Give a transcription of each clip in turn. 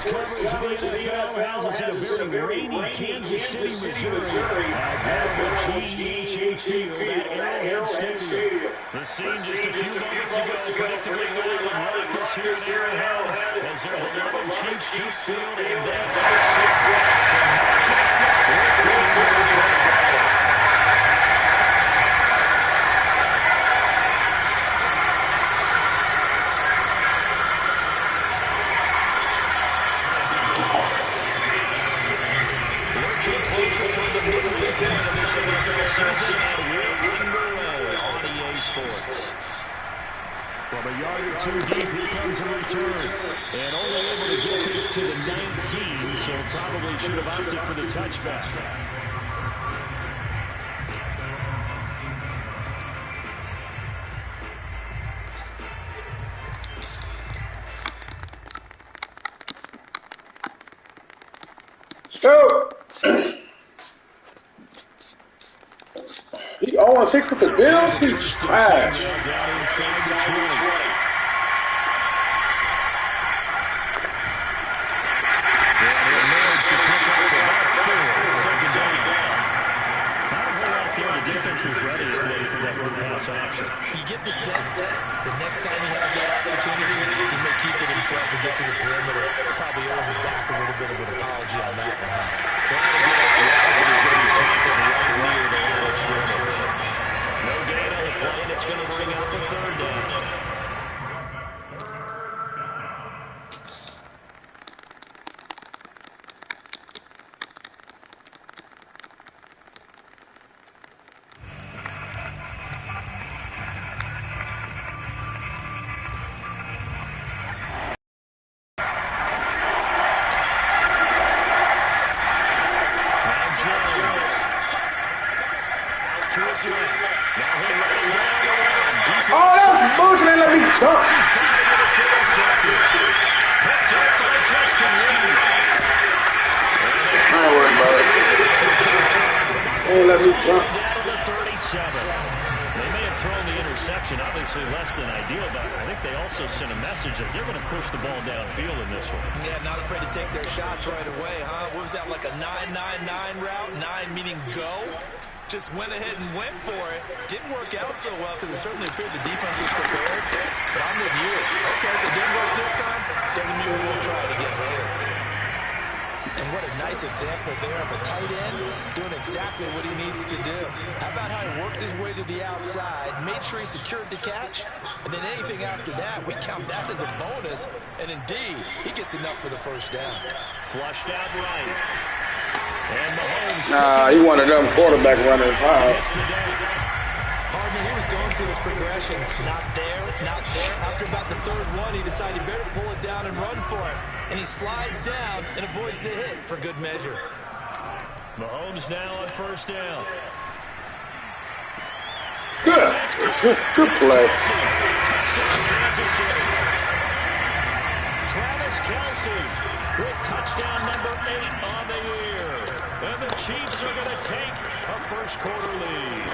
Sports coverage of the NFL has us in a very rainy Kansas City, Missouri, at venerable GEHA Field at Arrowhead Stadium. The scene just a few moments ago, predictably loud and raucous here at Arrowhead as their beloved Chiefs took field and then they sit back to match up with the New York Giants. Closer to the midway point of this NFL season, and we're underway on EA Sports. From a yard or two deep, here comes a return. And only able to get this to the 19, so probably should have opted for the touchback. Go! He 0-6 with the Bills. He's trash. Down inside the 20. And he'll manage to pick up about 4 second down. Not a whole lot there. The defense was ready to play for that run pass option. You get the sense the next time he has that opportunity, he may keep it himself and get to the perimeter. Probably owes it back a little bit of an apology on that one. Trying to get up wide, but he's going to be tackled right near the line of scrimmage. No gain on the play, and it's going to bring up a third down. Obviously less than ideal, but I think they also sent a message that they're going to push the ball downfield in this one. Yeah, not afraid to take their shots right away, huh? What was that, like a 9-9-9 route? 9 meaning go? Just went ahead and went for it. Didn't work out so well because it certainly appeared the defense was prepared. But I'm with you. Okay, so it didn't work this time. Doesn't mean we won't try it again later. And what a nice example there of a tight end doing exactly what he needs to do. How about how he worked his way to the outside, made sure he secured the catch, and then anything after that, we count that as a bonus. And indeed, he gets enough for the first down. Flushed out right. And Mahomes. Nah, he one of them quarterback runners, huh? Partner, he was going through his progressions. Not there, not there. After about the third one, he decided he better pull it down and run for it. And he slides down and avoids the hit for good measure. Mahomes now on first down. Good play. Touchdown, Kansas City. Travis Kelce with touchdown number 8 on the year. And the Chiefs are going to take a first quarter lead.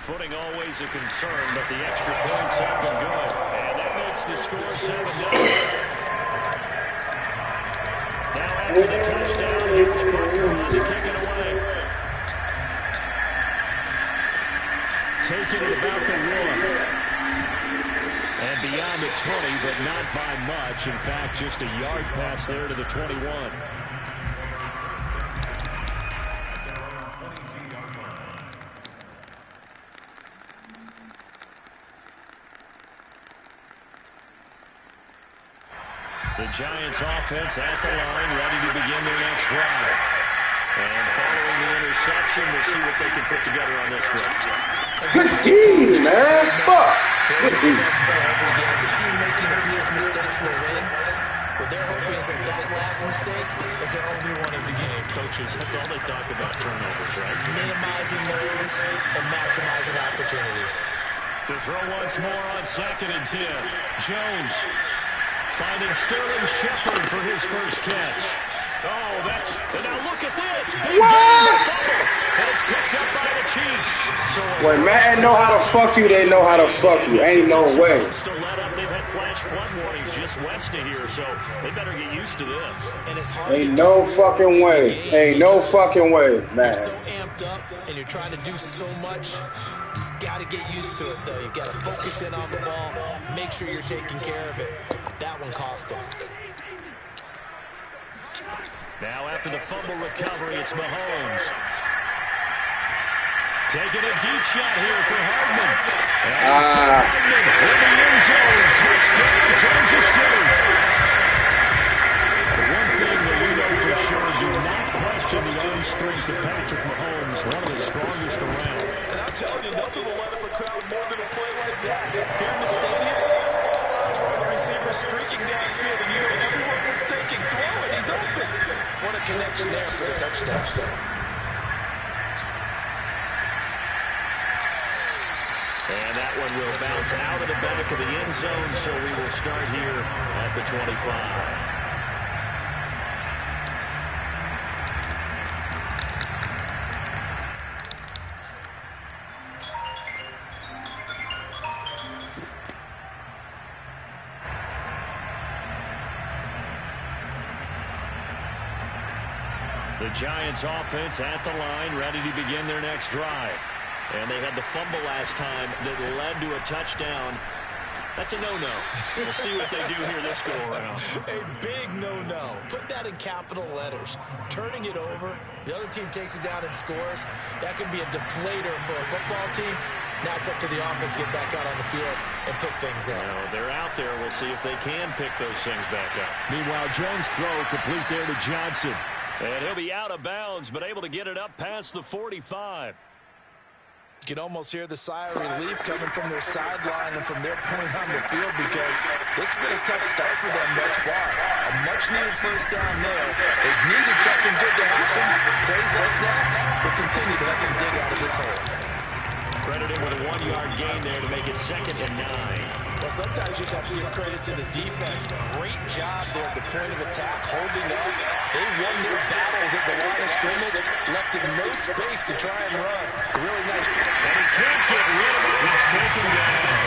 Footing always a concern, but the extra points have been good. And that makes the score 7-0. Now after the touchdown, here's Booker to kick it away. Taking it about the 1. And beyond the 20, but not by much. In fact, just a yard pass there to the 21. The Giants offense at the line, ready to begin their next drive. And following the interception, we'll see what they can put together on this drive. Good team, man. Fuck. Good team. The team making the fewest mistakes will win. What they're hoping is that last mistake is their only one of the game. Coaches, that's all they talk about, turnovers, right? Minimizing those and maximizing opportunities. To throw once more on 2nd and 10. Jones finding Sterling Shepard for his first catch. Oh, that's... And now look at this. Big what? And it's picked up by the Chiefs. So when Madden know how to fuck you, they know how to fuck you. Ain't no way. Still let up. They've had flash flood warnings just west of so they better get used to this. And it's hard. Ain't no fucking way. Ain't no fucking way, man. You're so amped up, and you're trying to do so much. You've got to get used to it, though. You've got to focus in on the ball, make sure you're taking care of it. That one cost him. Now after the fumble recovery, it's Mahomes. Taking a deep shot here for Hardman. Hardman in the end zone. Touchdown, Kansas City. The one thing that we know for sure, do not question the arm strength of Patrick Mahomes, one of the strongest around. And I'm telling you, nothing will let up a crowd more than a play like that. Here in the stadium, all eyes were on the receiver streaking downfield, and you know everyone was thinking, throw it, he's open. What a connection there for the touchdown. And that one will bounce out of the back of the end zone, so we will start here at the 25. The Giants offense at the line, ready to begin their next drive. And they had the fumble last time that led to a touchdown. That's a no-no. We'll see what they do here this go-around. A big no-no. Put that in capital letters. Turning it over, the other team takes it down and scores. That can be a deflator for a football team. Now it's up to the offense to get back out on the field and pick things up. Well, they're out there. We'll see if they can pick those things back up. Meanwhile, Jones' throw complete there to Johnson. And he'll be out of bounds, but able to get it up past the 45. You can almost hear the sigh of relief coming from their sideline and from their point on the field, because this has been a tough start for them thus far. A much-needed first down there. They've needed something good to happen. Plays like that will continue to help them dig out of this hole. Credited with a 1-yard gain there to make it 2nd and 9. Well, sometimes you just have to give credit to the defense. Great job there at the point of attack, holding up. They won their battles at the line of scrimmage, left him no space to try and run. Really nice. And he can't get rid of it. He's taken down.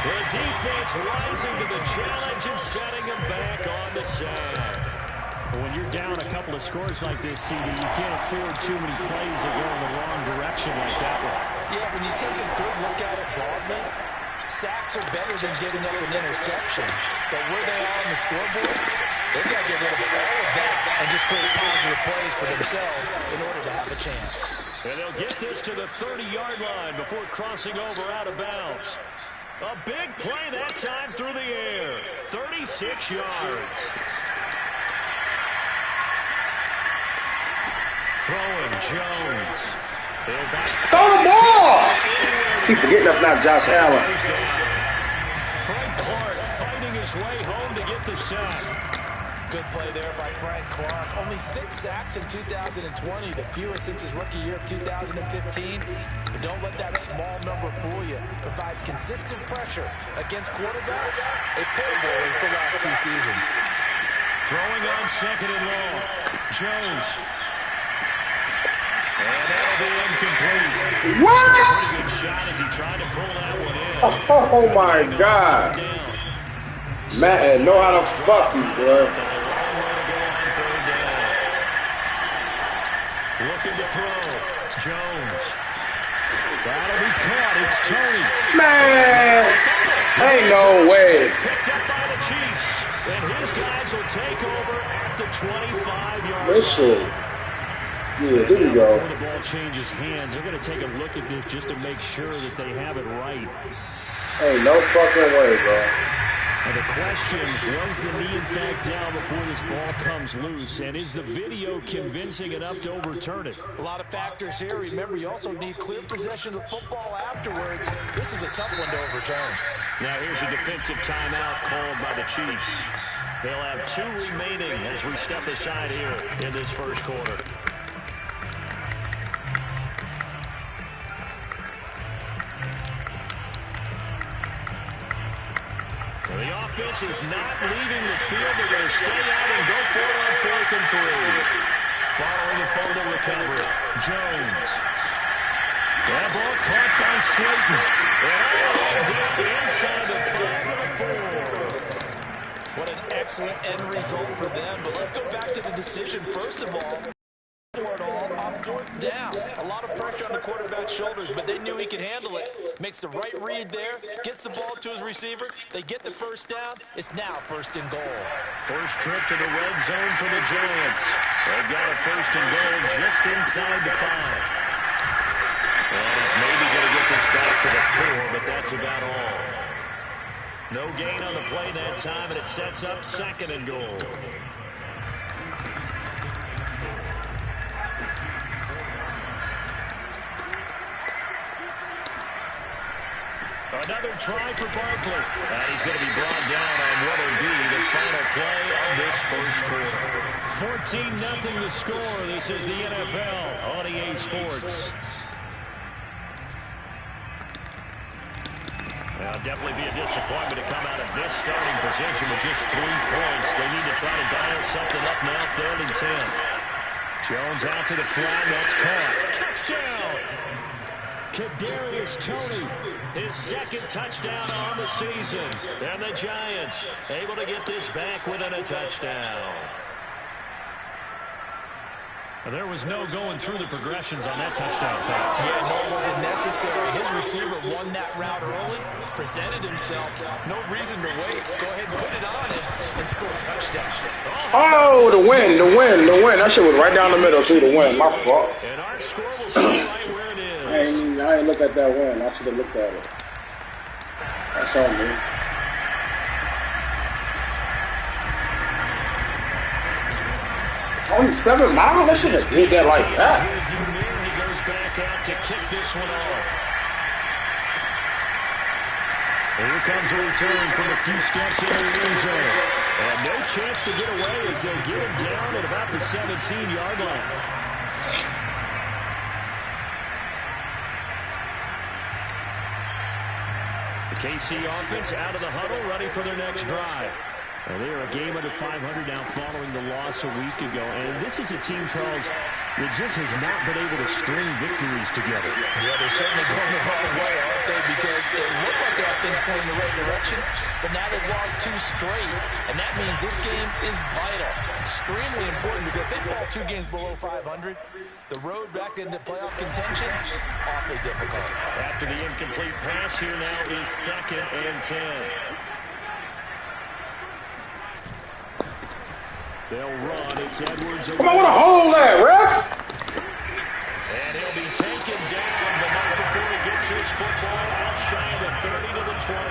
The defense rising to the challenge and setting him back on the side. When you're down a couple of scores like this, CD, you can't afford too many plays that go in the wrong direction like that one. Yeah, when you take a good look at it broadly, sacks are better than giving up an interception. But where they are on the scoreboard, they've got to get rid of all of that and just create positive plays for themselves in order to have a chance. And they'll get this to the 30-yard line before crossing over out of bounds. A big play that time through the air. 36 yards. Throwing Jones. Throw the ball! Keep forgetting that's not Josh Allen. Frank Clark fighting his way home to get the sack. Good play there by Frank Clark. Only 6 sacks in 2020, the fewest since his rookie year of 2015. But don't let that small number fool you. Provides consistent pressure against quarterbacks. A Pro Bowler the last 2 seasons. Throwing on 2nd and long. Jones. And that'll be incomplete. What? Pretty good shot as he tried to pull that one in. Oh my God. Madden, know how to fuck you, boy. Looking to throw. Jones. That'll be caught. It's Tony. Man, ain't no way. It's picked up by the Chiefs. And his guys will take over at the 25-yard line. This shit. Yeah, there we go. Before the ball changes hands, they're going to take a look at this just to make sure that they have it right. Ain't no fucking way, bro. And the question, was the knee in fact down before this ball comes loose? And is the video convincing enough to overturn it? A lot of factors here. Remember, you also need clear possession of football afterwards. This is a tough one to overturn. Now here's a defensive timeout called by the Chiefs. They'll have 2 remaining as we step aside here in this first quarter. The offense is not leaving the field. They're going to stay out and go for it on 4th and 3. Following the fumble recovery, Jones. That ball caught by Slayton. And all the way down inside the 5 of the 4. What an excellent excellent end result for them. But let's go back to the decision. First of all, for it all on 4th down. A lot of pressure on the quarterback's shoulders, but they knew he could handle it. Makes the right read there, gets the ball to his receiver. They get the first down. It's now 1st and goal. First trip to the red zone for the Giants. They've got a 1st and goal just inside the 5. And he's maybe going to get this back to the 4, but that's about all. No gain on the play that time, and it sets up 2nd and goal. Another try for Barkley. And he's going to be brought down on what will be the final play of this first quarter. 14-0 the score. This is the NFL on EA Sports. Well, definitely be a disappointment to come out of this starting position with just 3 points. They need to try to dial something up now, 3rd and 10. Jones out to the flat. That's caught. Touchdown! Kadarius Toney, his 2nd touchdown on the season. And the Giants able to get this back within a touchdown. There was no going through the progressions on that touchdown pass. Yeah, no, it wasn't necessary. His receiver won that route early, presented himself. No reason to wait. Go ahead and put it on him and score a touchdown. Oh, the win. That shit was right down the middle, too, the win. My fault. And our score will stay right where it is. I ain't look at that win. I should have looked at it. That's on me. Only 7 miles? That should have did that like that. He goes back out to kick this one off. Here comes a return from a few steps into the end zone. And no chance to get away as they'll get him down at about the 17-yard line. The KC offense out of the huddle, ready for their next drive. Well, they are a game under 500 now following the loss a week ago. And this is a team, Charles, that just has not been able to string victories together. Yeah, they're certainly going the wrong way, aren't they? Because it looked like they have things going in the right direction, but now they've lost 2 straight. And that means this game is vital. Extremely important because if they fall 2 games below 500, the road back into playoff contention, awfully difficult. After the incomplete pass, here now is 2nd and 10. They'll run. It's Edwards. Come on, what a hole there, ref! And he'll be taken down, but not before he gets his football out shy of the 30 to the 29.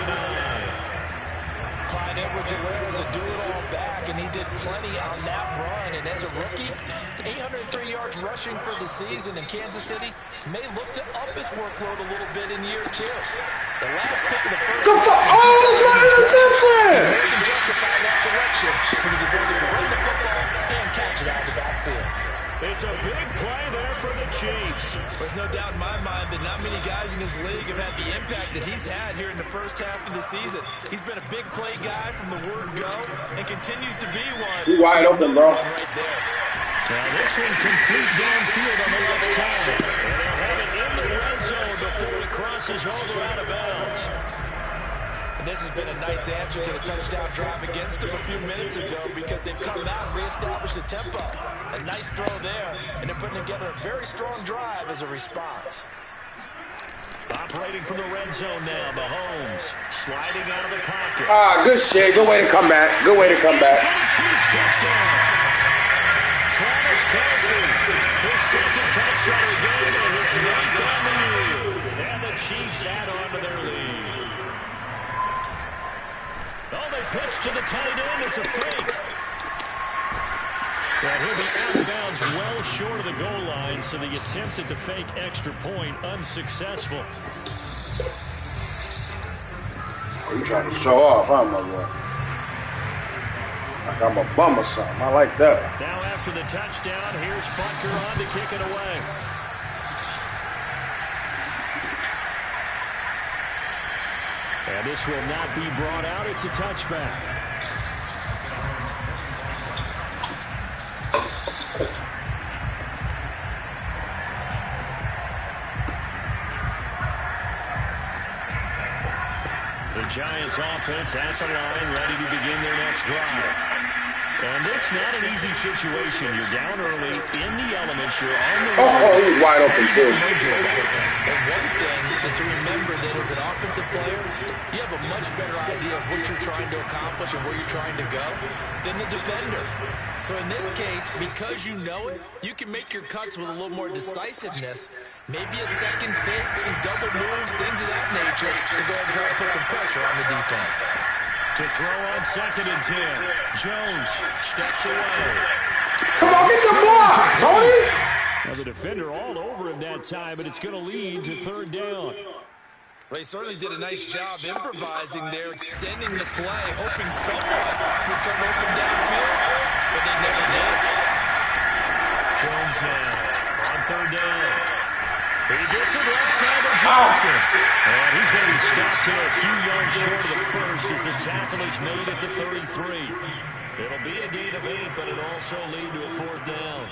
Clyde Edwards-Helaire is a do-it-all back, and he did plenty on that run. And as a rookie, 803 yards rushing for the season, and Kansas City may look to up his workload a little bit in year 2. The last pick of the first my interception! They can justify that selection because he's able to run the football and catch it out of the backfield. It's a big play there for the Chiefs. There's no doubt in my mind that not many guys in this league have had the impact that he's had here in the first half of the season. He's been a big play guy from the word go and continues to be one. You wide open, bro. Right there. Now this one complete downfield on the left side. And they'll have it in the red zone before he crosses over out of bounds. And this has been a nice answer to the touchdown drive against them a few minutes ago because they've come out and reestablished the tempo. A nice throw there, and they're putting together a very strong drive as a response. Operating from the red zone now, Mahomes sliding out of the pocket. Good shit. Good way to come back. Good way to come back. Chiefs touchdown. Travis Kelce, his 2nd touchdown of the game and his 9th on the year. And the Chiefs add on to their lead. Oh, they pitch to the tight end. It's a fake. Well, he'll be out of bounds well short of the goal line, so the attempt at the fake extra point unsuccessful. You trying to show off, huh, my boy? Like I'm a bum or something. I like that. Now after the touchdown, here's Butker on to kick it away. And this will not be brought out. It's a touchback. The Giants offense at the line, ready to begin their next drive. And this not an easy situation. You're down early in the elements. You're on the Oh, he was wide open too. And one thing is to remember that as an offensive player, you have a much better idea of what you're trying to accomplish and where you're trying to go than the defender. So in this case, because you know it, you can make your cuts with a little more decisiveness. Maybe a second fake, some double moves, things of that nature to go ahead and try to put some pressure on the defense. To throw on 2nd and 10. Jones steps away. Come on, get the block, Tony! Now the defender all over him that time, but it's going to lead to 3rd down. Well, he certainly did a nice job improvising there, extending the play, hoping someone would come open downfield, but they never did. Jones now on 3rd down. He gets it left side of Johnson. And he's going to be stopped here a few yards short of the first as the tackle is made at the 33. It'll be a gain of 8, but it'll also lead to a 4th down.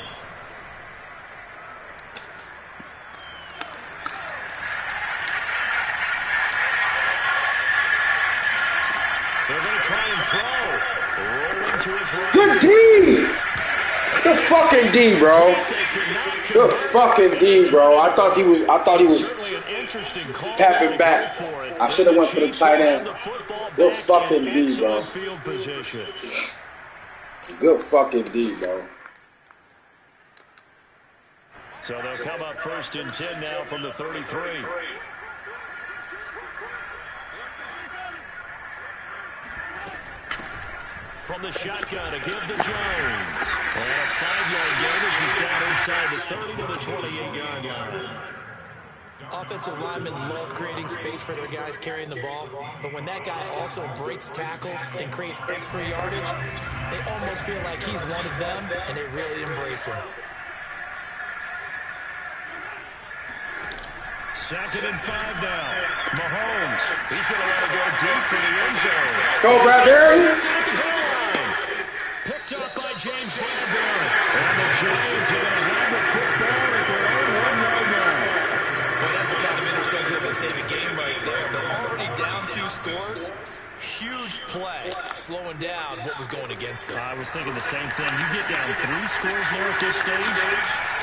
They're going to try and throw. Rolling to his right. Good D! Good fucking D, bro. Good fucking D, bro. I thought he was tapping back. I should have went for the tight end. Good fucking D, bro. Good fucking D, bro. So they'll come up 1st and 10 now from the 33. From the shotgun, a give to Jones. And a 5-yard gain as he's down inside the 30 to the 28-yard line. Offensive linemen love creating space for their guys carrying the ball, but when that guy also breaks tackles and creates extra yardage, they almost feel like he's one of them, and they really embrace him. 2nd and 5 now. Mahomes, he's going to let it go deep for the end zone. Go, Bradbury. Picked up by James Bradbury. And the Giants are going to have the football at their own 1-yard line. But that's the kind of interception that save a game right there. They're already down 2 scores. Huge play, slowing down what was going against them. I was thinking the same thing. You get down 3 scores there at this stage,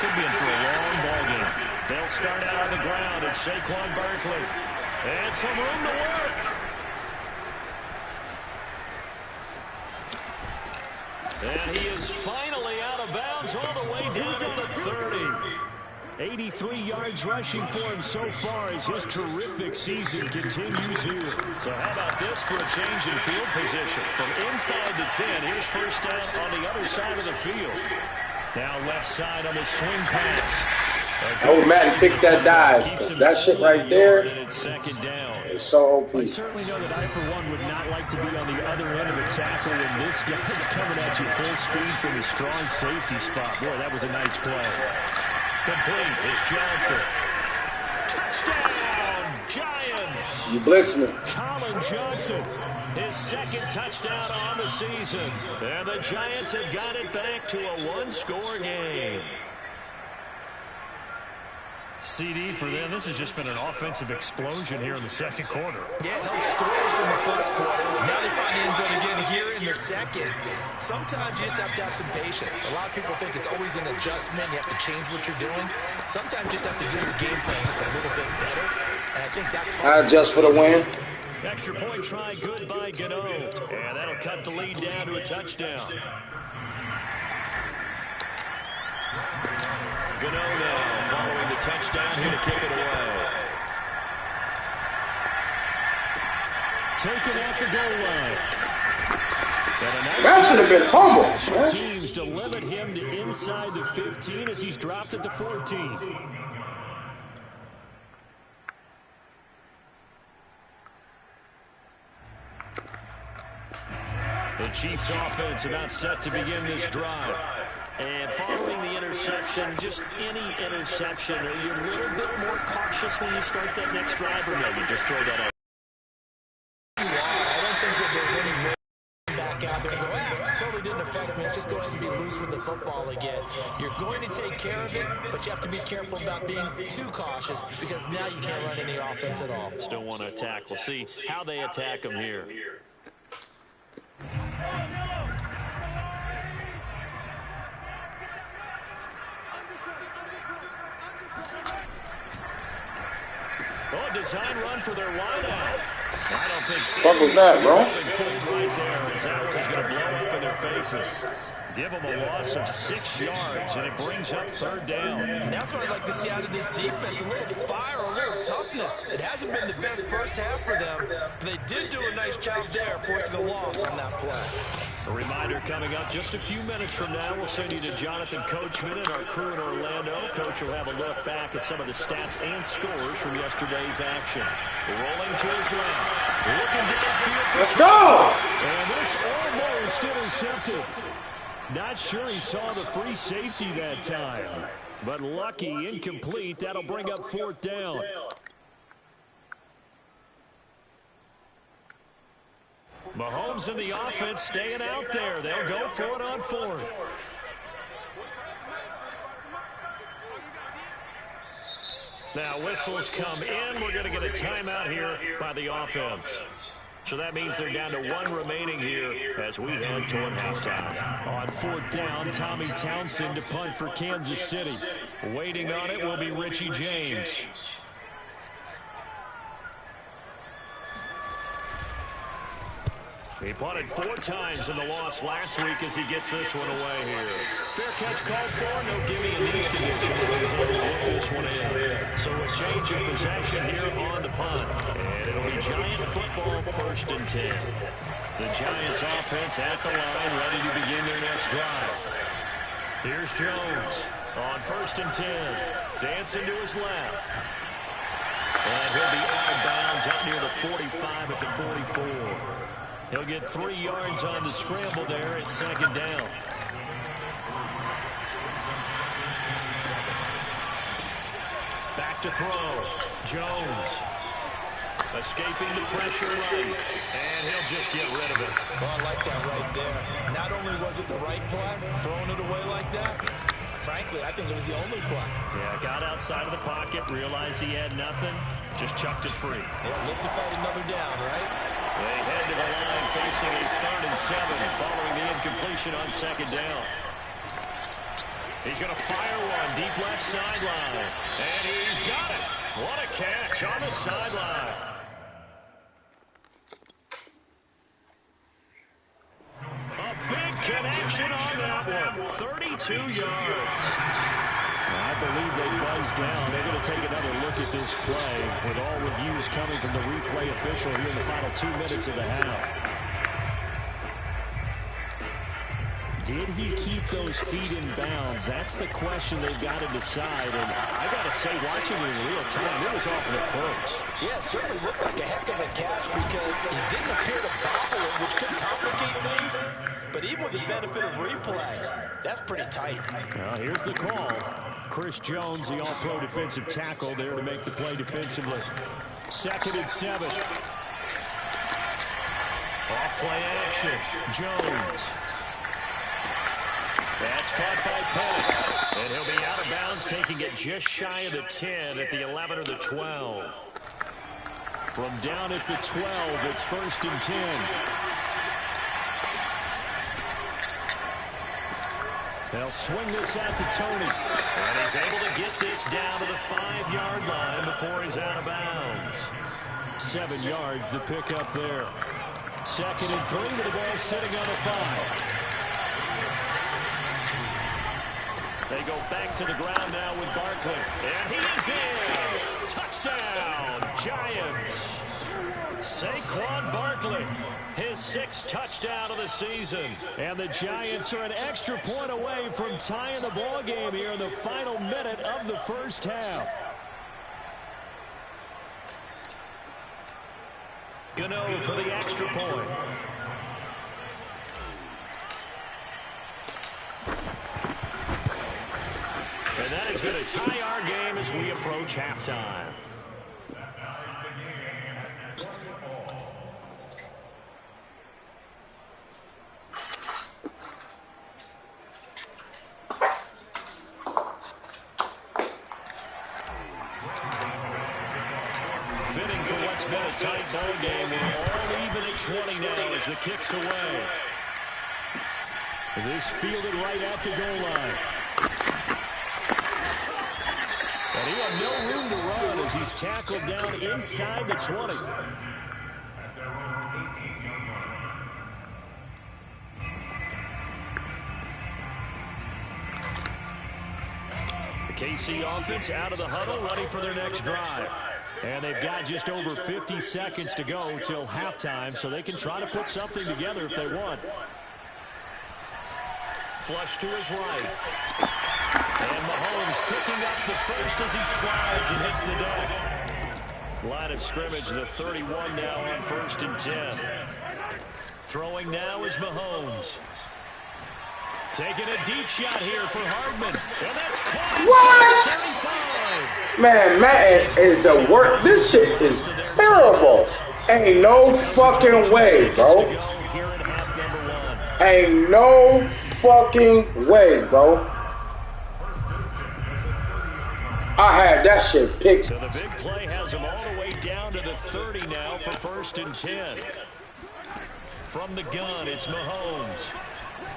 could be in for a long ball game. They'll start out on the ground at Saquon Barkley. And some room to work. And he is finally out of bounds all the way down at the 30. 83 yards rushing for him so far as his terrific season continues here. So how about this for a change in field position? From inside the 10, here's 1st down on the other side of the field. Now left side on the swing pass. Oh, Madden, fix that dive, because that shit right there is so OP. I certainly know that I, for one, would not like to be on the other end of a tackle when this guy's coming at you full speed from a strong safety spot. Boy, that was a nice play. Complete. It's Johnson. Touchdown, Giants. You blitz me. Colin Johnson, his 2nd touchdown on the season. And the Giants have got it back to a 1-score game. CD for them, this has just been an offensive explosion here in the 2nd quarter. Yeah, held scoreless in the 1st quarter. Now they find the end zone again here in the 2nd. Sometimes you just have to have some patience. A lot of people think it's always an adjustment. You have to change what you're doing. Sometimes you just have to do your game plan just a little bit better. And I think that's I adjust for the win. Extra point try, good by Gano. And that'll cut the lead down to a touchdown. Gano now following the touchdown here to kick it away. Taken at the goal line. That should have been fumble. Teams to limit him to inside the 15 as he's dropped at the 14. The Chiefs offense about set to begin this drive. And following the interception, just any interception, are you a little bit more cautious when you start that next drive, or no, you just throw that out? I don't think that there's any way back out there and go, totally didn't affect me. Let's just go ahead and be loose with the football again. You're going to take care of it, but you have to be careful about being too cautious because now you can't run any offense at all. Still want to attack. We'll see how they attack them here. Oh, design run for their wideout. I don't think Fuck was that, bro? right there as that one is going to blow up in their faces. Give them a loss of 6 yards, and it brings up 3rd down. And that's what I'd like to see out of this defense, a little fire, a little toughness. It hasn't been the best first half for them, but they did do a nice job there, forcing a loss on that play. A reminder coming up just a few minutes from now. We'll send you to Jonathan Coachman and our crew in Orlando. Coach will have a look back at some of the stats and scores from yesterday's action. Rolling to his left. Looking downfield. Let's go! And this almost intercepted. Not sure he saw the free safety that time. But lucky, incomplete. That'll bring up 4th down. Mahomes and the offense staying out there. They'll go for it on 4th. Now whistles come in. We're going to get a timeout here by the offense. So that means they're down to 1 remaining here as we head toward halftime. On 4th down, Tommy Townsend to punt for Kansas City. Waiting on it will be Richie James. He punted 4 times in the loss last week as he gets this one away here. Fair catch called for. No gimme in these conditions, but he's able to get this one in. So a change of possession here on the punt. And it'll be Giant football, 1st and 10. The Giants offense at the line, ready to begin their next drive. Here's Jones on 1st and 10. Dancing to his left. And he'll be out of bounds up near the 45 at the 44. He'll get 3 yards on the scramble there at 2nd down. Back to throw. Jones. Escaping the pressure right. And he'll just get rid of it. Well, I like that right there. Not only was it the right play, throwing it away like that, frankly, I think it was the only play. Yeah, got outside of the pocket, realized he had nothing, just chucked it free. They'll look to fight another down, right? They head to the line facing a 3rd and 7 following the incompletion on 2nd down. He's going to fire one deep left sideline. And he's got it. What a catch on the sideline. A big connection on that one. 32 yards. I believe they buzzed down. They're going to take another look at this play with all reviews coming from the replay official here in the final 2 minutes of the half. Did he keep those feet in bounds? That's the question they've got to decide. And I got to say, watching it in real time, it was awfully close. Yeah, it certainly looked like a heck of a catch because he didn't appear to bobble it, which could complicate things. But even with the benefit of replay, that's pretty tight. Well, here's the call. Chris Jones, the all-pro defensive tackle, there to make the play defensively. 2nd and 7. Off play action. Jones. That's caught by Pettit. And he'll be out of bounds, taking it just shy of the 10 at the 11 or the 12. From down at the 12, it's 1st and 10. They'll swing this out to Tony. And he's able to get this down to the 5-yard line before he's out of bounds. 7 yards, the pickup there. 2nd and 3 with the ball sitting on the 5. They go back to the ground now with Barkley. And he is in. Touchdown, Giants. Saquon Barkley, his 6th touchdown of the season. And the Giants are an extra point away from tying the ball game here in the final minute of the first half. Gano for the extra point. And that is going to tie our game as we approach halftime. Fitting for what's been a tight ball game. We're all even at 20 now as the kick's away. This fielded right at the goal line. And he had no room to run as he's tackled down inside the 20. The KC offense out of the huddle, ready for their next drive. And they've got just over 50 seconds to go till halftime, so they can try to put something together if they want. Flush to his right. And Mahomes picking up the first as he slides and hits the deck. Line of scrimmage, the 31 now on 1st and 10. Throwing now is Mahomes. Taking a deep shot here for Hardman. And that's caught. What? Man, Madden is the worst. This shit is terrible. Ain't no fucking way, bro. Ain't no fucking way, bro. I had that shit picked. So the big play has him all the way down to the 30 now for 1st and 10. From the gun, it's Mahomes.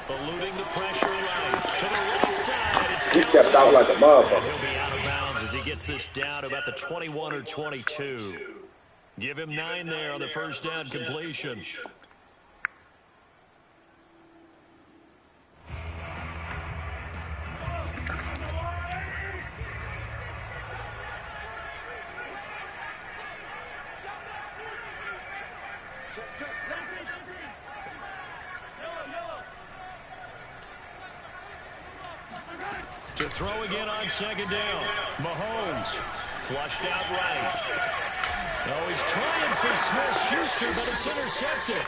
Eluding the pressure right to the right side. He stepped out like a motherfucker. He'll be out of bounds as he gets this down to about the 21 or 22. Give him 9 there on the first down completion. To throw again on 2nd down. Mahomes flushed out right. Oh, he's trying for Smith-Schuster, but it's intercepted.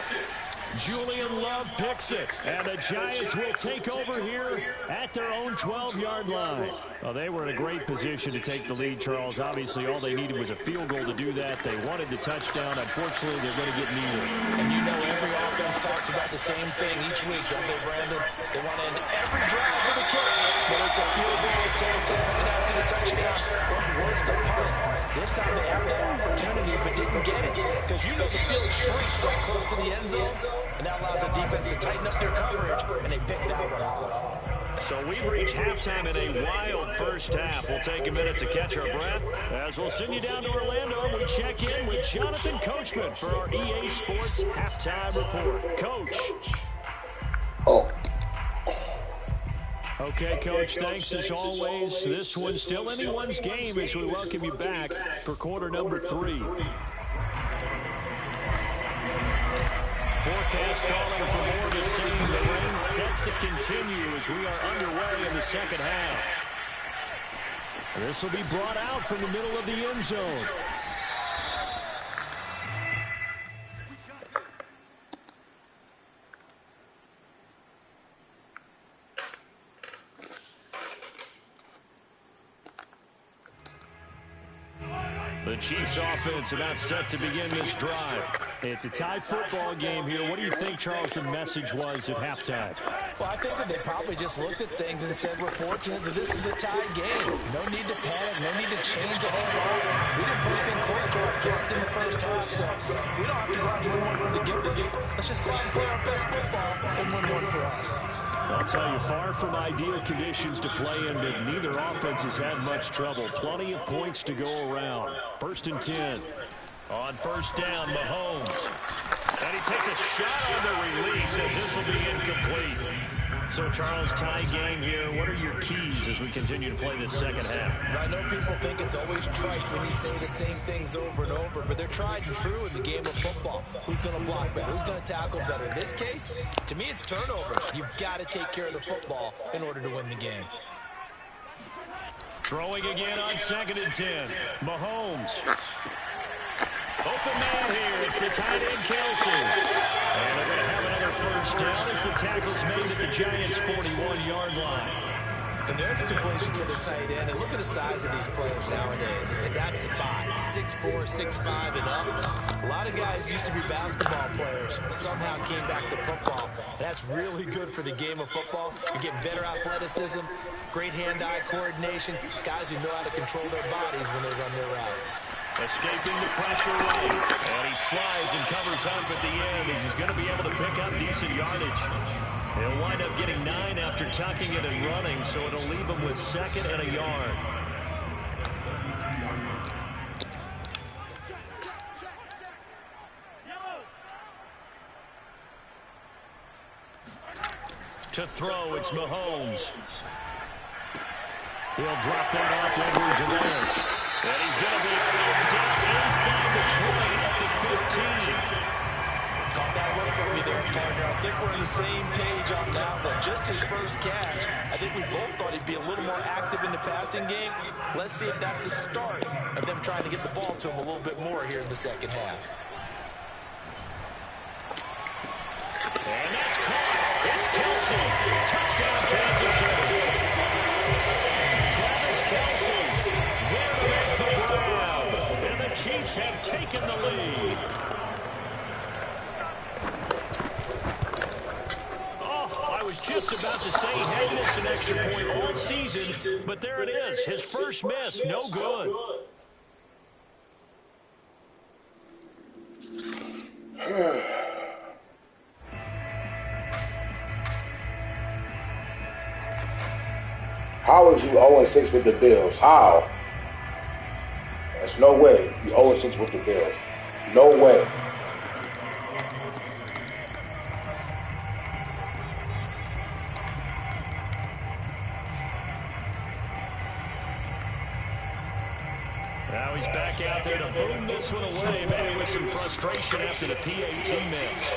Julian Love picks it. And the Giants will take over here at their own 12-yard line. Well, they were in a great position to take the lead, Charles. Obviously, all they needed was a field goal to do that. They wanted the touchdown. Unfortunately, they're going to get neither. And you know every offense talks about the same thing each week, don't they, Brandon? They want to end every drive with a kick. Whether it's a field goal attempt or coming out with a touchdown, or worse, a punt. This time they had that opportunity but didn't get it. Because you know the field shrinks that close to the end zone, and that allows the defense to tighten up their coverage, and they pick that one off. So we've reached halftime in a wild first half. We'll take a minute to catch our breath as we'll send you down to Orlando and we check in with Jonathan Coachman for our EA Sports Halftime Report. Coach. Oh. Okay, Coach, thanks as always. This one's still anyone's game as we welcome you back for quarter number 3. Forecast calling for more of the same. The rain set to continue as we are underway in the second half. This will be brought out from the middle of the end zone. The Chiefs offense about set to begin this drive. It's a tied football game here. What do you think, Charles, the message was at halftime? Well, I think that they probably just looked at things and said, we're fortunate that this is a tied game. No need to panic, no need to change a whole lot. We didn't put anything close to our guest in the first half, so we don't have to go out and win one for the giver. Let's just go out and play our best football and win one for us. I'll tell you, far from ideal conditions to play in, but neither offense has had much trouble. Plenty of points to go around. 1st and 10. On first down, Mahomes. And he takes a shot on the release as this will be incomplete. So, Charles, tie game here. What are your keys as we continue to play this second half? I know people think it's always trite when you say the same things over and over, but they're tried and true in the game of football. Who's going to block better? Who's going to tackle better? In this case, to me, it's turnovers. You've got to take care of the football in order to win the game. Throwing again on 2nd and 10. Mahomes. Open man here. It's the tight end, Kelsey. And they're going to have another first down as the tackle's made at the Giants' 41-yard line. And there's a completion to the tight end. And look at the size of these players nowadays. At that spot, 6'4", 6'5", and up. A lot of guys used to be basketball players, somehow came back to football. And that's really good for the game of football. You're getting better athleticism, great hand-eye coordination, guys who know how to control their bodies when they run their routes. Escaping the pressure right, and he slides and covers up at the end as he's going to be able to pick up decent yardage. He'll wind up getting 9 after tucking it and running, so it'll leave him with 2nd and a yard. To throw, it's Mahomes. He'll drop that off to Edwards and Leonard. And he's going to be down inside the 20 at the 15. Caught that one from me there, partner. I think we're on the same page on that one. Just his first catch. I think we both thought he'd be a little more active in the passing game. Let's see if that's the start of them trying to get the ball to him a little bit more here in the second half. And that's caught. It's Kelsey. Touchdown, Kansas City. Travis Kelsey there to make the ground. And the Chiefs have taken the lead. I was just about to say he had missed an extra point all season, but there it is. His first miss, no good. How is you 0-6 with the Bills? How? There's no way you 0-6 with the Bills. No way. Now he's back out there to boom this one away, maybe with some frustration after the PAT miss.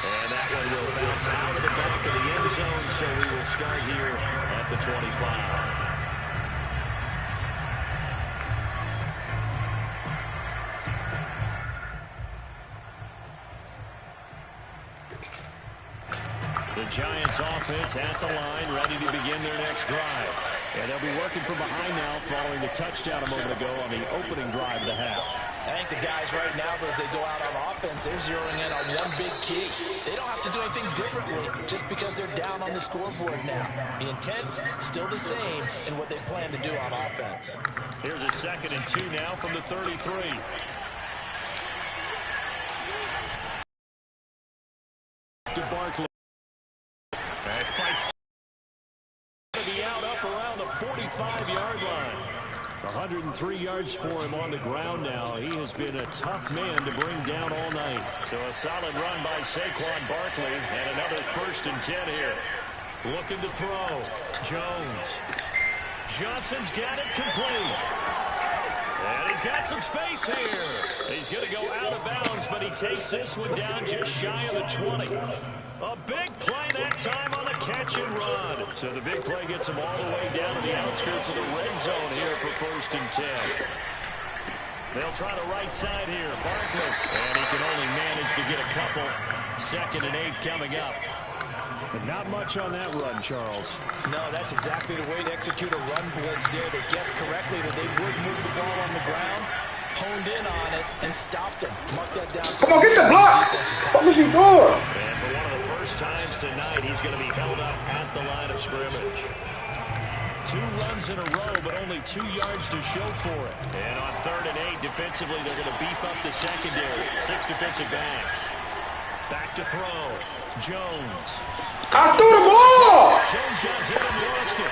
And that one will bounce out of the back of the end zone, so we will start here at the 25. The Giants offense at the line, ready to begin their next drive. And they'll be working from behind now following the touchdown a moment ago on the opening drive of the half. I think the guys right now, as they go out on offense, they're zeroing in on one big key. They don't have to do anything differently just because they're down on the scoreboard now. The intent still the same in what they plan to do on offense. Here's a 2nd and 2 now from the 33. To Barkley. That fights to the out up around the 45-yard line. 103 yards for him on the ground now. He has been a tough man to bring down all night. So a solid run by Saquon Barkley. And another 1st and 10 here. Looking to throw. Jones. Johnson's got it complete. And he's got some space here. He's going to go out of bounds, but he takes this one down just shy of the 20. A big play that time on the catch and run. So the big play gets him all the way down to the outskirts of the red zone here for 1st and 10. They'll try the right side here. Barkley. And he can only manage to get a couple. 2nd and 8 coming up. But not much on that run, Charles. No, that's exactly the way to execute a run blitz there. They guessed correctly that they would move the ball on the ground, honed in on it, and stopped him. Mark that down. Come on, get the block! What was he doing? And for one of the first times tonight, he's going to be held up at the line of scrimmage. 2 runs in a row, but only 2 yards to show for it. And on 3rd and 8, defensively, they're going to beef up the secondary. 6 defensive backs. Back to throw. Jones. I threw the ball! Jones got hit and lost it.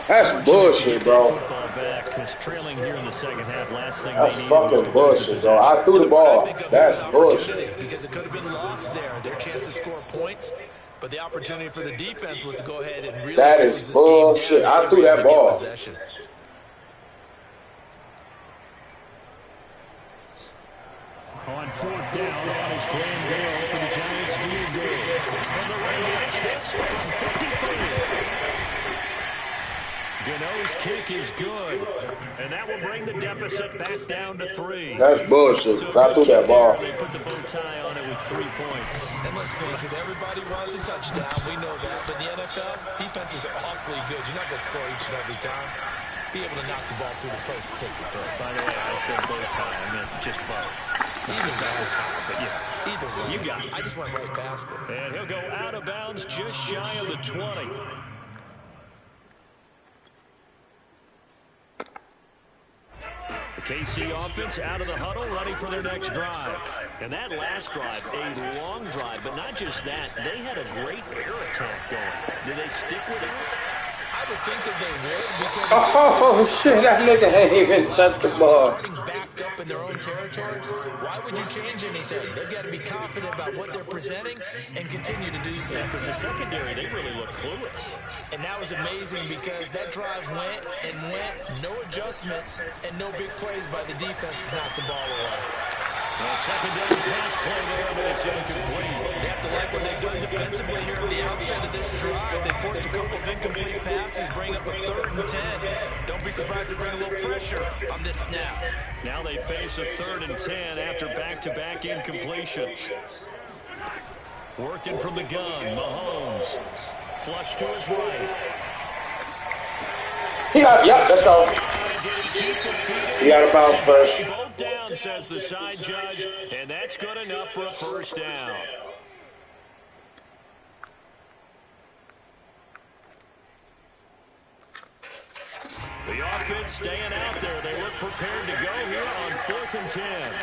That's bullshit, bro. Football back, because trailing here in the second half. Last thing That's fucking bullshit, bro. I threw the ball. That's bullshit. Because it could have been lost there. Their chance to score points, but the opportunity for the defense was to go ahead and really that is bullshit. I threw that ball. On 4th down, that is Graham Gale for the Giants field goal. From the range, this from 53. Gano's kick is good, and that will bring the deficit back down to 3. That's bullshit. So I threw that ball. They put the bow tie on it with 3 points. And let's face it, everybody wants a touchdown. We know that. But in the NFL, defense is awfully good. You're not going to score each and every time. Be able to knock the ball through the post and take the throw. By the way, I said bow tie. I meant just bow. Either bow tie, but yeah. Either way. You got it. I just went right past it. And he'll go out of bounds just shy of the 20. The KC offense out of the huddle, ready for their next drive. And that last drive, a long drive, but not just that. They had a great air attack going. Did they stick with it? I would think that they would because oh shit, that nigga ain't even touched the ball. Starting back locked up in their own territory, why would you change anything? They've got to be confident about what they're presenting and continue to do so. Yeah, because the secondary, they really look clueless. And that was amazing because that drive went and went, no adjustments, and no big plays by the defense to knock the ball away. Well, secondary pass play there, but it's incomplete. You have to like what they've done defensively here at the outset of this drive. They forced a couple of incomplete passes, bring up a 3rd and 10. Don't be surprised to bring a little pressure on this snap. Now they face a 3rd and 10 after back-to-back incompletions. Working from the gun, Mahomes. Flush to his right. Yeah, that's all. He got a bounce first. Both down, says the side judge, and that's good enough for a first down. The offense staying out there. They look prepared to go here on 4th and 10.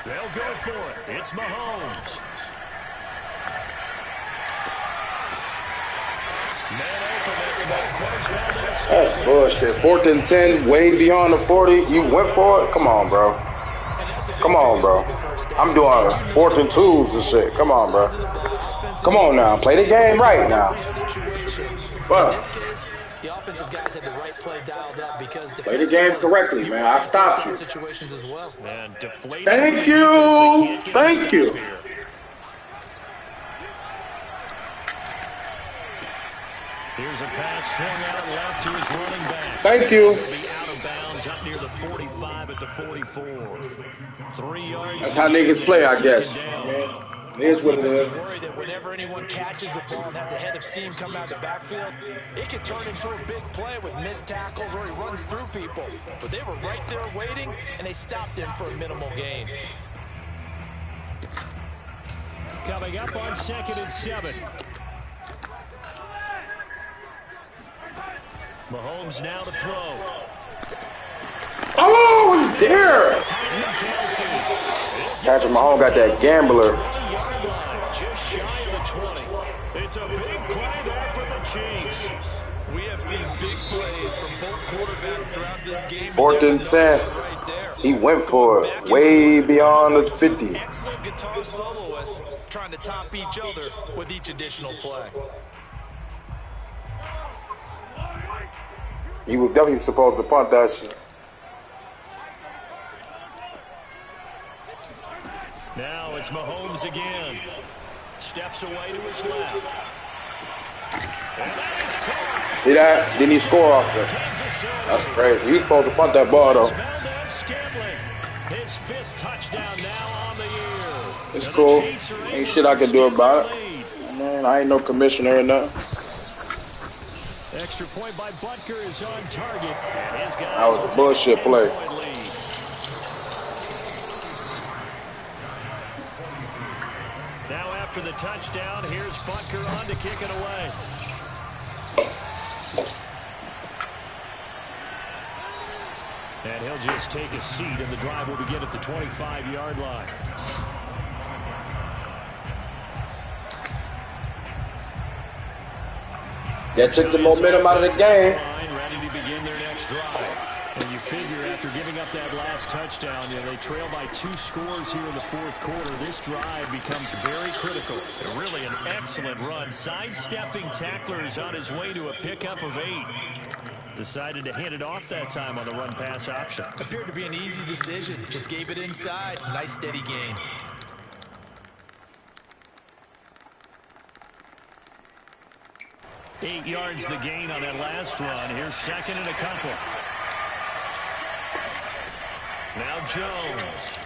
They'll go for it. It's Mahomes. That's bullshit. 4th and 10, way beyond the 40. You went for it? Come on, bro. Come on, bro. I'm doing 4th and 2s and shit. Come on, bro. Come on now. Play the game right now. Fuck. The offensive guys had the right play dialed up because play the game correctly, man. I stopped you. Situations as well. Man, thank you. Thank you. Here's a pass swung out left to his running back. Thank you. He'll be out of bounds up near the 45 at the 44. 3 yards. That's how niggas play, I guess. It is what it is. Worried that whenever anyone catches the ball and has a head of steam coming out of the backfield, it could turn into a big play with missed tackles or he runs through people. But they were right there waiting, and they stopped him for a minimal gain. Coming up on 2nd and 7. Mahomes now to throw. Oh, it's there. Patrick Mahomes got that gambler. Just shy of the 20. It's a big play there for the Chiefs. We have seen big plays from both quarterbacks throughout this game. 4th and 10. He went for it. Way beyond the 50. Excellent guitar soloists trying to top each other with each additional play. He was definitely supposed to punt that shit. Now it's Mahomes again. Steps away to his left. See that? Didn't he score off it? That's crazy. He was supposed to punt that ball, though. His 5th touchdown now on the year. It's cool. Ain't shit I can do about it. Man, I ain't no commissioner or nothing. Extra point by Butker is on target. That was a bullshit play. Now after the touchdown, here's Butker on to kick it away. And he'll just take a seat, and the drive will begin at the 25-yard line. That took the momentum out of the game. Ready to begin their next drive. And you figure after giving up that last touchdown, they trail by 2 scores here in the 4th quarter. This drive becomes very critical. Really an excellent run. Sidestepping tacklers on his way to a pickup of 8. Decided to hand it off that time on the run-pass option. Appeared to be an easy decision. Just gave it inside. Nice steady gain. Eight yards the gain on that last run. Here's 2nd and a couple. Now Jones.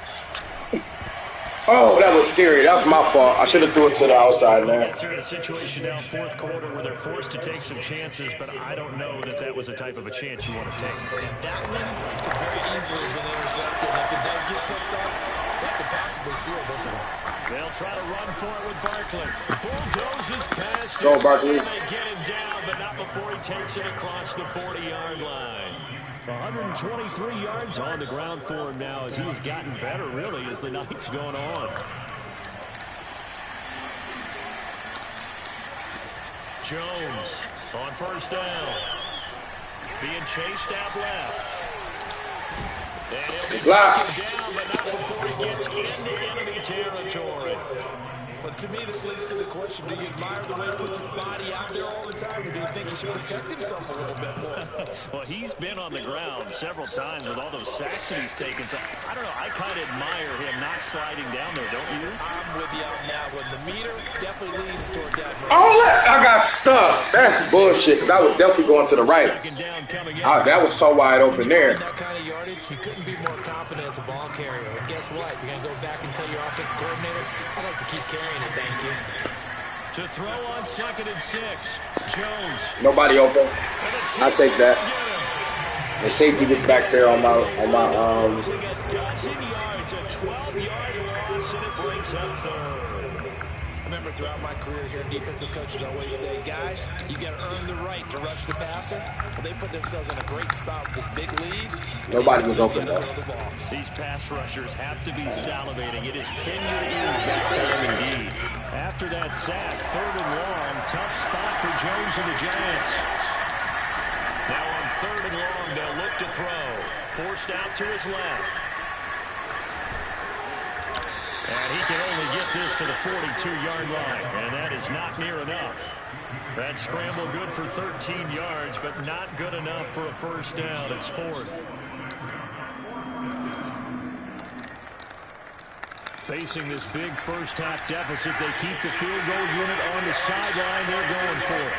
Oh, that was scary. That's my fault. I should have threw it to the outside, man. They're in a situation now, 4th quarter, where they're forced to take some chances, but I don't know that that was the type of a chance you want to take. And that one could very easily have been intercepted. And if it does get picked up, that could possibly seal this one. They'll try to run for it with Barkley. Bulldozes past Go, Barkley. They get him down, but not before he takes it across the 40-yard line. 123 yards on the ground for him now as he's gotten better, really, as the night's going on. Jones on 1st down. Being chased out left. And he'll be Last. taken down, but not before he gets into enemy territory. But to me, this leads to the question, do you admire the way he puts his body out there all the time, or do you think he should protect himself a little bit more? Well, he's been on the ground several times with all those sacks that he's taken. So, I don't know, I kind of admire him not sliding down there, don't you? I'm with you on that one. The meter definitely leans towards that. Oh, I got stuck. That's bullshit. That was definitely going to the right. Second down coming in. That was so wide open there. That kind of yardage, you couldn't be more confident as a ball carrier. And guess what? You're going to go back and tell your offensive coordinator, I like to keep carrying it, thank you. To throw on 2nd and 6. Jones. Nobody open. I take that. The safety was back there on my Losing a dozen yards, a 12-yard loss, and it brings up third. I remember throughout my career here, defensive coaches always say, guys, you got to earn the right to rush the passer. Well, they put themselves in a great spot with this big lead. Nobody was open, though. These pass rushers have to be salivating. It is pin your ears that time indeed. After that sack, 3rd and long, tough spot for Jones and the Giants. Now on 3rd and long, they'll look to throw. Forced out to his left. And he can only get this to the 42-yard line, and that is not near enough. That scramble good for 13 yards, but not good enough for a first down. It's 4th. Facing this big first-half deficit, they keep the field goal unit on the sideline. They're going for it.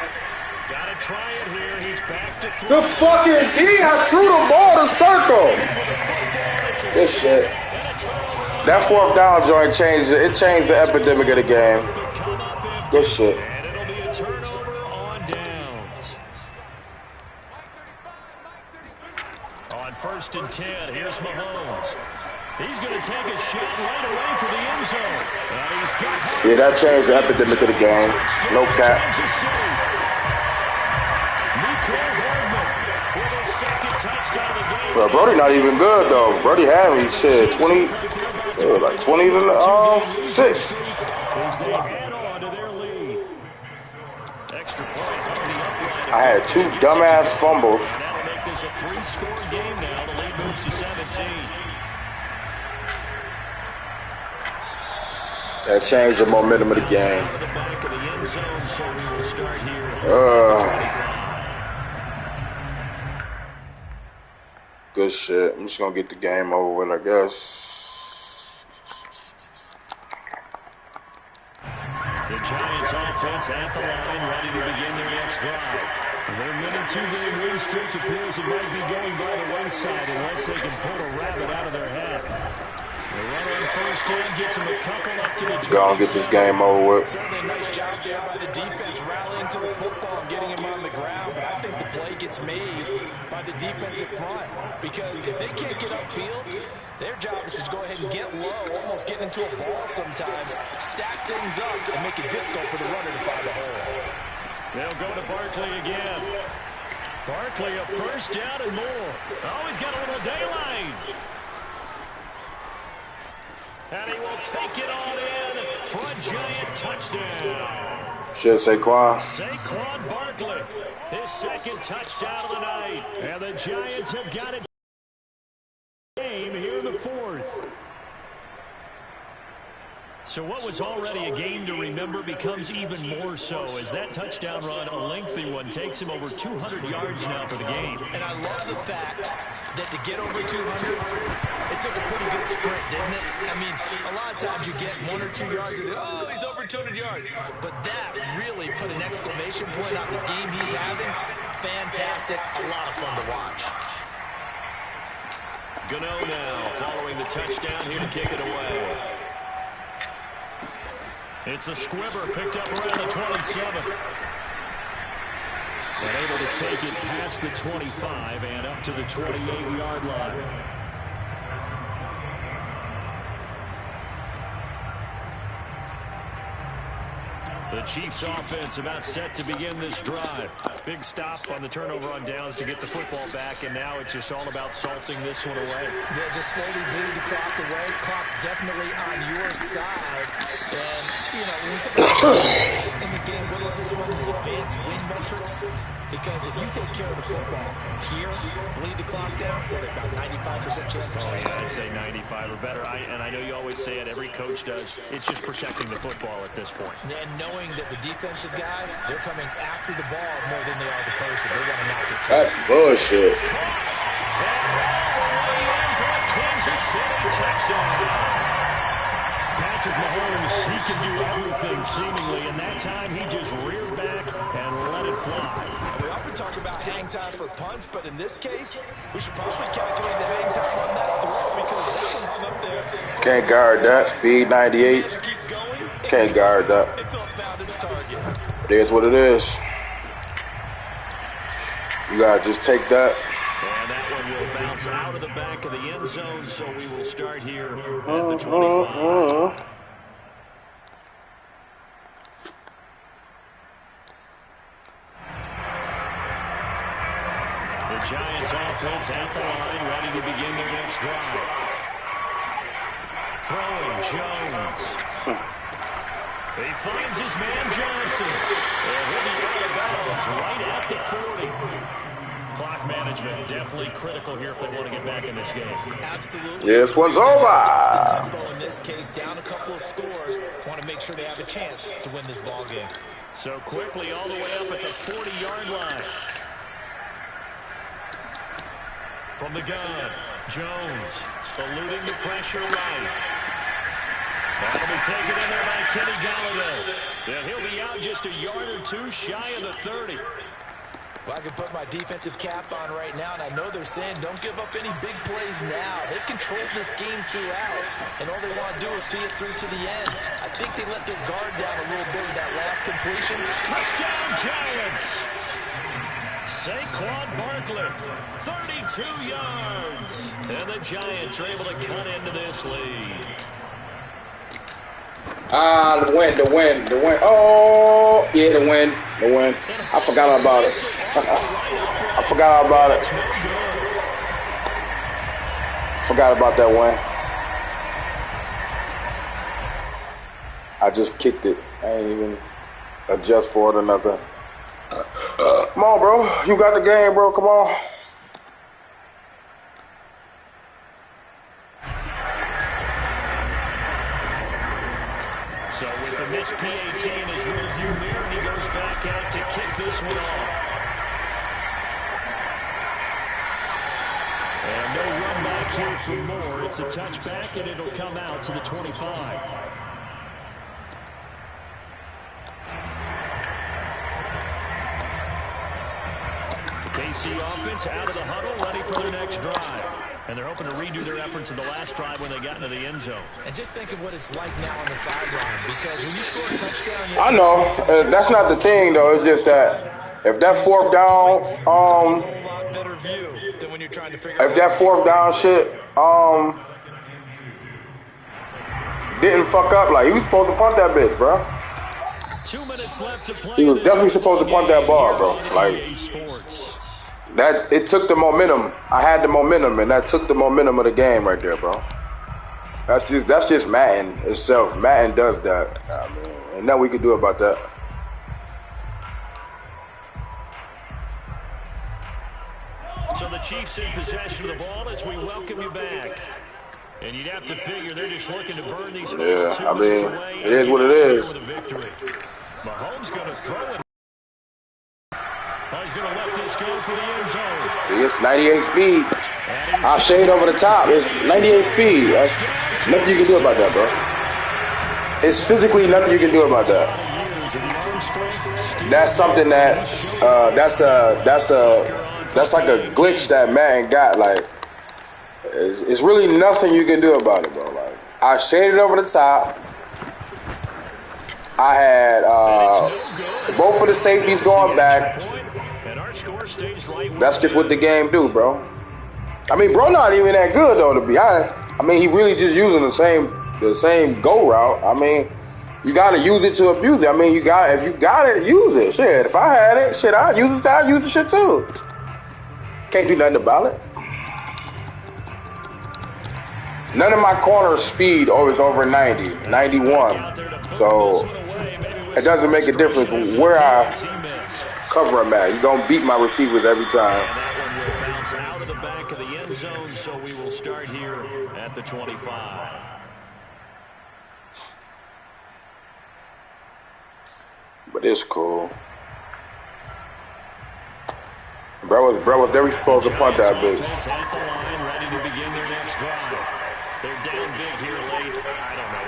Got to try it here. He's back to throw. The fucking I threw the ball to circle. This shit. That 4th down joint changed the epidemic of the game. Good shit. And it'll be a turnover on downs. On 1st and 10, here's Mahomes. He's going to take a shot right away for the end zone. And he's got Yeah, that changed the epidemic of the game. No cap. Well, Brody not even good, though. Brody had me, shit, 20, like 20 to 6. I had 2 dumbass fumbles. That'll make this a 3-score game now. The lead moves to 17. That changed the momentum of the game. The back of the end zone, so we will start here. Good shit. I'm just gonna get the game over with, I guess. The Giants offense at the line, ready to begin their next drive. Their mini 2-game win streak appears it might be going by the wayside unless they can pull a rabbit out of their hat. The run on 1st down gets him a couple up to the 20. Go and get this game over with. Certainly a nice job there by the defense rallying to the football and getting him on the ground. But I think the play gets made by the defensive front. Because if they can't get upfield, their job is to go ahead and get low, almost get into a ball sometimes, stack things up, and make it difficult for the runner to find a hole. They'll go to Barkley again. Barkley a 1st down and more. Oh, he's got a little daylight. And he will take it all in for a Giant touchdown. Shit, Saquon. Saquon Barkley, his 2nd touchdown of the night. And the Giants have got it game here in the 4th. So what was already a game to remember becomes even more so as that touchdown run, a lengthy one, takes him over 200 yards now for the game. And I love the fact that to get over 200, it took a pretty good sprint, didn't it? I mean, a lot of times you get 1 or 2 yards and, oh, he's over 200 yards. But that really put an exclamation point on the game he's having. Fantastic. A lot of fun to watch. Gano now following the touchdown here to kick it away. It's a squibber picked up around the 27. But able to take it past the 25 and up to the 28-yard line. The Chiefs offense about set to begin this drive. Big stop on the turnover on downs to get the football back, and now it's just all about salting this one away. Yeah, just slowly bleed the clock away. Clock's definitely on your side. And, you know, when we talk about in the game, what is this one? The advanced win metrics? Because if you take care of the football here, bleed the clock down, well, they've got 95% chance. Oh, yeah, I'd say 95 or better. And I know you always say it, every coach does. It's just protecting the football at this point. And knowing that the defensive guys, they're coming after the ball more than they are the person. They want to knock it free. That's bullshit. Kansas City touchdown. Patrick Mahomes, he can do everything seemingly, and that time he just reared back and let it fly. We often talk about hang time for punts, but in this case, we should probably calculate the hang time on that throw because that one hung up there. Can't guard that. Speed 98. Can't guard that. It's found its target. It is what it is. You gotta just take that. And that one will bounce out of the back of the end zone, so we will start here at the 25. The Giants offense at the line, ready to begin their next drive. Throwing Jones. He finds his man Johnson. And he'll be out of bounds right at the 40. Clock management definitely critical here if they want to get back in this game. Absolutely. This one's over. The tempo in this case, down a couple of scores. Want to make sure they have a chance to win this ball game. So quickly all the way up at the 40-yard line. From the gun, Jones eluding the pressure right. That'll be taken in there by Kenny Golladay. And he'll be out just a yard or two shy of the 30. Well, I can put my defensive cap on right now, and I know they're saying don't give up any big plays now. They've controlled this game throughout, and all they want to do is see it through to the end. I think they let their guard down a little bit with that last completion. Touchdown, Giants! Saquon Barkley, 32 yards. And the Giants are able to cut into this lead. The win. Oh, yeah, the win. I forgot about it. Forgot about that win. I just kicked it. I ain't even adjust for it or nothing. Come on, bro. You got the game, bro. Come on. So with the missed PAT in his rearview mirror, he goes back out to kick this one off. And no run back here for more. It's a touchback, and it'll come out to the 25. The KC offense out of the huddle, ready for their next drive. And they're hoping to redo their efforts in the last drive when they got into the end zone. And just think of what it's like now on the sideline, because when you score a touchdown... I know. That's not the thing, though. It's just that if that fourth down... if that fourth down shit didn't fuck up, like, he was supposed to punt that bitch, bro. 2 minutes left to play. He was definitely supposed to punt that ball, bro. Like... that it took the momentum. I had the momentum, and that took the momentum of the game right there, bro. That's just Madden itself. Madden does that. I mean, and nothing we could do about that. So the Chiefs in possession of the ball as we welcome you back. And you'd have to figure they're just looking to burn these first 2 I minutes mean, away. it is what it is. Mahomes going to throw it. He's going to let this go for the end zone. It's 98 speed. I'll shade over the top. It's 98 speed. That's nothing you can do about that, bro. It's physically nothing you can do about that. That's something that's like a glitch that Madden got. Like, it's really nothing you can do about it, bro. Like, I shaded over the top. I had both of the safeties going back. That's just what the game do, bro. I mean, bro, not even that good though, to be honest. I mean, he really just using the same go route. I mean, you gotta use it to abuse it. I mean, if you got it, use it. Shit, if I had it, shit, I'd use it. I'd use the shit too. Can't do nothing about it. None of my corner speed always over 90, 91. So It doesn't make a difference where I cover him at. You're going to beat my receivers every time. And that one will bounce out of the back of the end zone, so we will start here at the 25. But it's cool. Bro was very supposed to punt that bitch. At the line, ready to begin their next drive. They're down big here late. I don't know.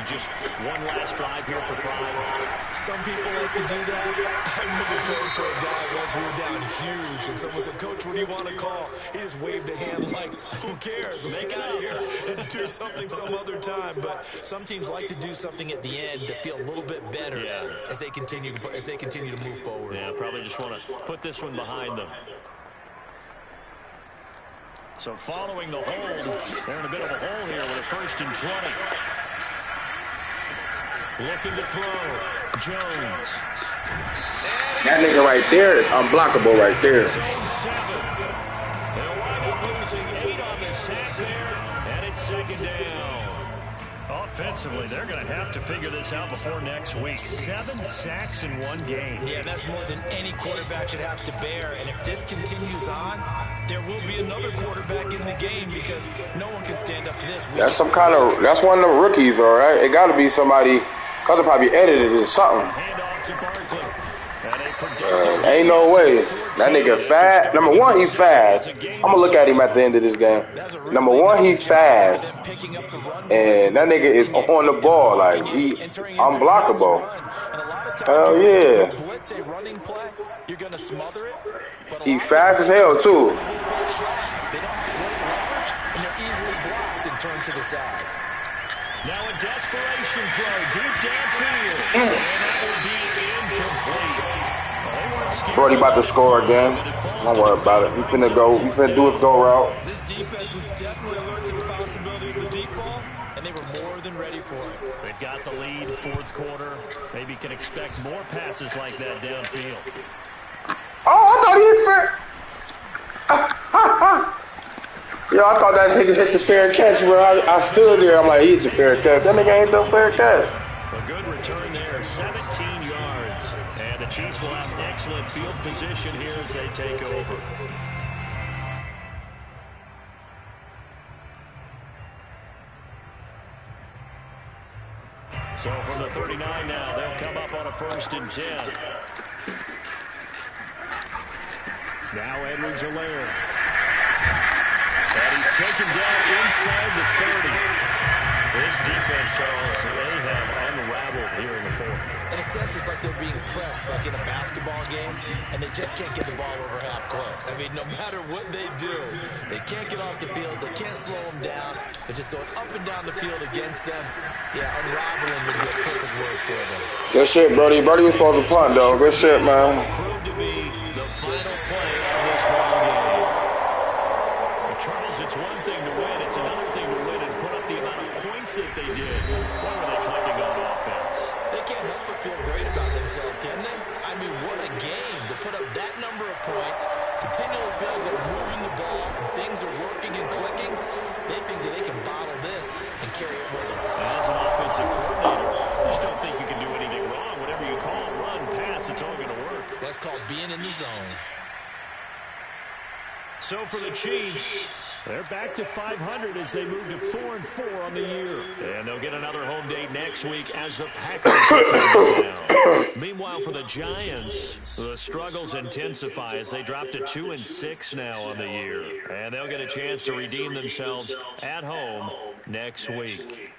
Just one last drive here for pride. Some people like to do that. I remember playing for a guy once we were down huge, and someone said, "Coach, what do you want to call?" He just waved a hand like, "Who cares? Let's get out of here and do something some other time." But some teams like to do something at the end to feel a little bit better as they continue to move forward. Yeah, probably just want to put this one behind them. So following the hold, they're in a bit of a hole here with a 1st and 20. Looking to throw. Jones. That nigga right there is unblockable right there. They'll wind up losing 8 on this sack there, and it's 2nd down. Offensively, they're going to have to figure this out before next week. 7 sacks in one game. Yeah, that's more than any quarterback should have to bear. And if this continues on, there will be another quarterback in the game because no one can stand up to this. That's some kind of, that's one of them rookies, all right? It got to be somebody, because it probably edited it or something. Handoff to Barkley. Ain't no way. That nigga fast. Number one, he's fast. I'm going to look at him at the end of this game. Number one, he's fast. And that nigga is on the ball. Like, he unblockable. Hell yeah. He fast as hell, too. Now a desperation throw deep downfield. And that will be incomplete. Brody about to score again. Don't worry about it. We finna do his go route. This defense was definitely alert to the possibility of the deep ball, and they were more than ready for it. They've got the lead, 4th quarter. Maybe can expect more passes like that downfield. Oh, I thought he hit fair. Yo, I thought that nigga hit the fair catch, bro. I stood there. I'm like, he hit the fair catch. That nigga ain't no fair catch. A good return there, 17 yards. And the Chiefs will have excellent field position here as they take over. So from the 39 now, they'll come up on a 1st and 10. Now Edwards-Helaire. And he's taken down inside the 30. This defense, Charles, they have unraveled here in the 4th. In a sense, it's like they're being pressed, like in a basketball game, and they just can't get the ball over half court. I mean, no matter what they do, they can't get off the field. They can't slow them down. They're just going up and down the field against them. Yeah, unraveling would be a perfect word for them. Good shit, Brody. Brody was supposed to punt, though. Good shit, man. Proved to be the final play of this ball game. But Charles, it's one thing to win. It's another thing to win and put up the amount of points that they did. What were they clicking on offense? They can't help but feel great about themselves, can they? I mean, what a game to put up that number of points, continually feel like they're moving the ball, and things are working and clicking. They think that they can bottle this and carry it with them. As an offensive coordinator, I just don't think you can do anything wrong. Whatever you call, run, pass, it's all going to work. That's called being in the zone. So for the Chiefs, they're back to 500 as they move to 4-4 on the year. And they'll get another home date next week as the Packers come down. Meanwhile, for the Giants, the struggles intensify as they drop to 2-6 now on the year. And they'll get a chance to redeem themselves at home next week.